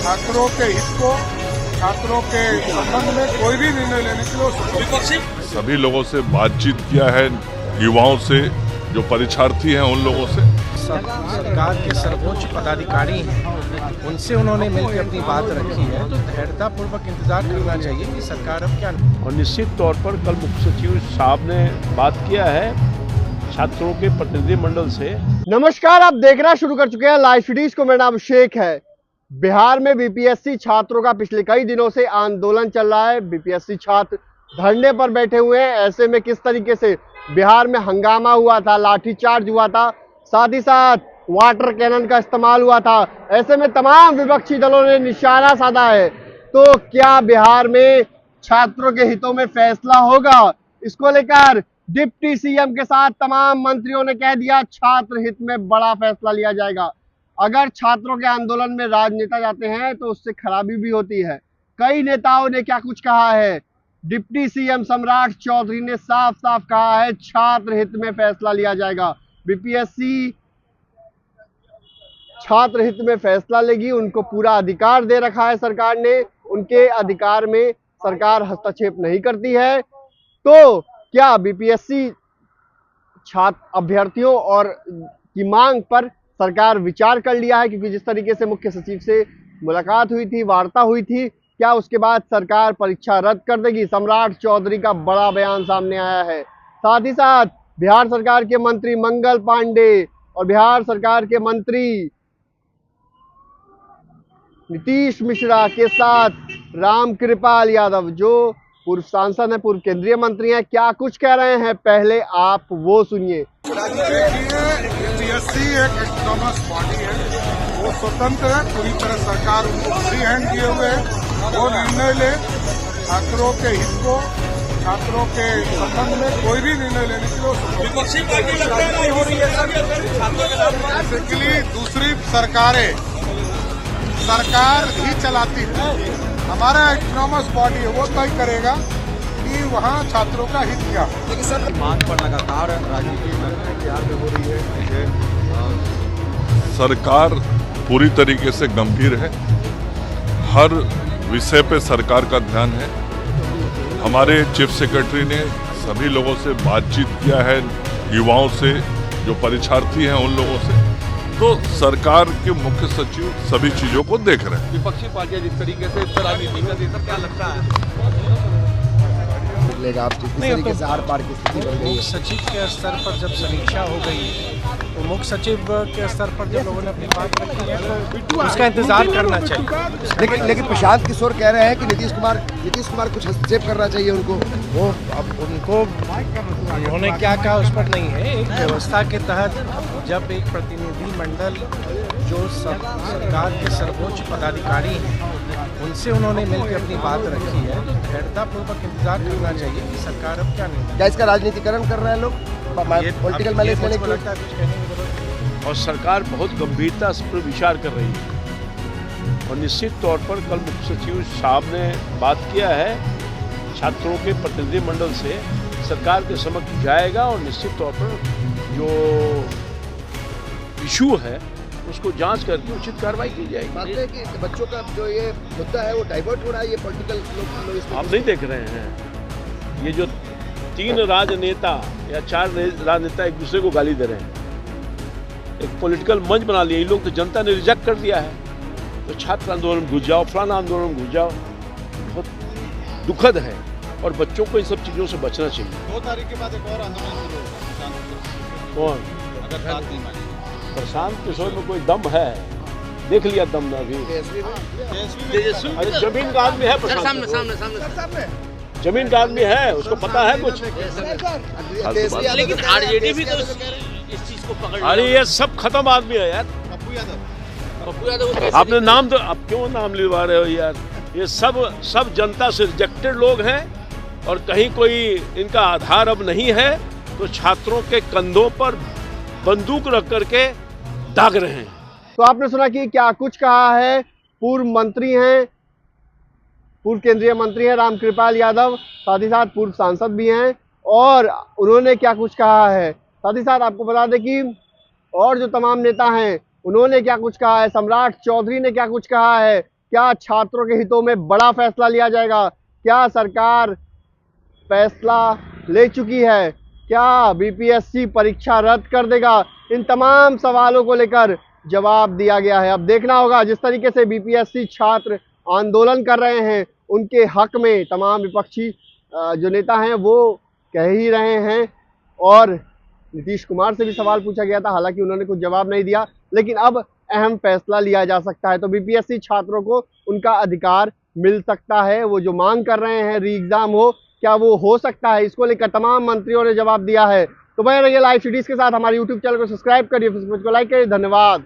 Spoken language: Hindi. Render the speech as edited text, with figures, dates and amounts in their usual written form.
छात्रों के हित को, छात्रों के संबंध में कोई भी निर्णय लेने के लिए विपक्षी सभी लोगों से बातचीत किया है, युवाओं से, जो परीक्षार्थी हैं उन लोगों से। सरकार के सर्वोच्च पदाधिकारी हैं, उनसे उन्होंने मिलकर अपनी बात रखी है, तो धैर्यतापूर्वक इंतजार करना चाहिए कि सरकार अब क्या। और निश्चित तौर पर कल मुख्य सचिव साहब ने बात किया है छात्रों के प्रतिनिधिमंडल से। नमस्कार, आप देखना शुरू कर चुके हैं लाइव सिटीज को। मेरा नाम अभिषेक है। बिहार में बीपीएससी छात्रों का पिछले कई दिनों से आंदोलन चल रहा है। बीपीएससी छात्र धरने पर बैठे हुए हैं। ऐसे में किस तरीके से बिहार में हंगामा हुआ था, लाठीचार्ज हुआ था, साथ ही साथ वाटर कैनन का इस्तेमाल हुआ था। ऐसे में तमाम विपक्षी दलों ने निशाना साधा है। तो क्या बिहार में छात्रों के हितों में फैसला होगा? इसको लेकर डिप्टी सीएम के साथ तमाम मंत्रियों ने कह दिया छात्र हित में बड़ा फैसला लिया जाएगा। अगर छात्रों के आंदोलन में राजनेता जाते हैं तो उससे खराबी भी होती है। कई नेताओं ने क्या कुछ कहा है। डिप्टी सीएम सम्राट चौधरी ने साफ साफ कहा है छात्र हित में फैसला लिया जाएगा। बीपीएससी छात्र हित में फैसला लेगी, उनको पूरा अधिकार दे रखा है सरकार ने। उनके अधिकार में सरकार हस्तक्षेप नहीं करती है। तो क्या बीपीएससी छात्र अभ्यर्थियों और की मांग पर सरकार विचार कर लिया है? क्योंकि जिस तरीके से मुख्य सचिव से मुलाकात हुई थी, वार्ता हुई थी, क्या उसके बाद सरकार परीक्षा रद्द कर देगी? सम्राट चौधरी का बड़ा बयान सामने आया है। साथ ही साथ बिहार सरकार के मंत्री मंगल पांडे और बिहार सरकार के मंत्री नीतीश मिश्रा के साथ रामकृपाल यादव, जो पूर्व सांसद हैं, पूर्व केंद्रीय मंत्री हैं, क्या कुछ कह रहे हैं, पहले आप वो सुनिए। बीपीएससी एक ऑटोनॉमस बॉडी है, वो स्वतंत्र है, पूरी तरह सरकार उनको फ्री हैंड दिए हुए है। वो निर्णय ले, छात्रों के हित को, छात्रों के संबंध में कोई भी निर्णय लेने के लिए विपक्षी पार्टी नहीं हो रही है। बेसिकली दूसरी सरकारें सरकार ही चलाती है, हमारा ऑटोनॉमस बॉडी है, वो तय करेगा कि वहाँ छात्रों का हित क्या है। लेकिन सर मांग पर लगातार राजनीति बिहार में हो रही है। सरकार पूरी तरीके से गंभीर है, हर विषय पे सरकार का ध्यान है। हमारे चीफ सेक्रेटरी ने सभी लोगों से बातचीत किया है, युवाओं से, जो परीक्षार्थी हैं उन लोगों से। तो सरकार के मुख्य सचिव सभी चीजों को देख रहे हैं। विपक्षी पार्टियां जिस तरीके से इस पर राजनीति कर रही है, क्या लगता है आप जिस तरीके से आर पार की स्थिति बन गई है? सचिव के स्तर पर जब समीक्षा हो गई तो मुख्य सचिव के स्तर पर जब लोगों ने अपनी बात रखी है तो उसका इंतजार करना चाहिए। लेकिन प्रशांत किशोर कह रहे हैं कि नीतीश कुमार कुछ हस्तक्षेप करना चाहिए उनको। वो अब उनको उन्होंने क्या कहा उस पर नहीं है। एक व्यवस्था के तहत जब एक प्रतिनिधि मंडल जो सरकार के सर्वोच्च पदाधिकारी हैं, उनसे उन्होंने मिलकर अपनी बात रखी है, तो धैर्यतापूर्वक इंतजार करना चाहिए कि सरकार अब क्या निर्णय। क्या इसका राजनीतिकरण कर रहे हैं लोग, पॉलिटिकल मैनेज करने के लगता है कुछ कहने की जरूरत नहीं। और सरकार बहुत गंभीरता से पर विचार कर रही है। और निश्चित तौर पर कल मुख्य सचिव साहब ने बात किया है छात्रों के प्रतिनिधिमंडल से, सरकार के समक्ष जाएगा और निश्चित तौर पर जो इशू है उसको जांच करके उचित कार्रवाई की जाएगी। बात है कि बच्चों का जो ये मुद्दा है वो डाइवर्ट हो रहा है, ये पॉलिटिकल लोग आप नहीं देख रहे हैं, ये जो 3 राजनेता या 4 राजनेता एक दूसरे को गाली दे रहे हैं, एक पॉलिटिकल मंच बना लिया। इन लोग तो जनता ने रिजेक्ट कर दिया है। तो छात्र आंदोलन में घुस जाओ, फलाना आंदोलन में घुस जाओ, बहुत दुखद है और बच्चों को इन सब चीज़ों से बचना चाहिए। 2 तारीख के बाद एक और आंदोलन शुरू होगा। कौन? अगर बात नहीं मानी प्रशांत किशोर में कोई दम है? देख लिया दम ना अभी। अरे जमीन का आदमी है प्रशांत, सामने जमीन का आदमी है, उसको पता है कुछ। लेकिन आरजेडी भी तो इस चीज को पकड़। अरे ये सब खत्म आदमी है यार। पप्पू यादव आपने नाम तो अब क्यों नाम लिवा रहे हो यार? ये सब जनता से रिजेक्टेड लोग हैं और कहीं कोई इनका आधार अब नहीं है, तो छात्रों के कंधों पर बंदूक रख करके दाग रहे हैं। तो आपने सुना कि क्या कुछ कहा है। पूर्व मंत्री हैं, पूर्व केंद्रीय मंत्री हैं रामकृपाल यादव, साथ ही साथ पूर्व सांसद भी हैं, और उन्होंने क्या कुछ कहा है। साथ ही साथ आपको बता दें कि और जो तमाम नेता हैं उन्होंने क्या कुछ कहा है, सम्राट चौधरी ने क्या कुछ कहा है, क्या छात्रों के हितों में बड़ा फैसला लिया जाएगा? क्या सरकार फैसला ले चुकी है? क्या बीपीएससी परीक्षा रद्द कर देगा? इन तमाम सवालों को लेकर जवाब दिया गया है। अब देखना होगा, जिस तरीके से बीपीएससी छात्र आंदोलन कर रहे हैं उनके हक में तमाम विपक्षी जो नेता हैं वो कह ही रहे हैं। और नीतीश कुमार से भी सवाल पूछा गया था, हालांकि उन्होंने कुछ जवाब नहीं दिया, लेकिन अब अहम फैसला लिया जा सकता है। तो बीपीएससी छात्रों को उनका अधिकार मिल सकता है। वो जो मांग कर रहे हैं री एग्जाम हो, क्या वो हो सकता है? इसको लेकर तमाम मंत्रियों ने जवाब दिया है। तो बने रहिए लाइव सिटीज के साथ। हमारे यूट्यूब चैनल को सब्सक्राइब करिए, फेसबुक को लाइक करिए। धन्यवाद।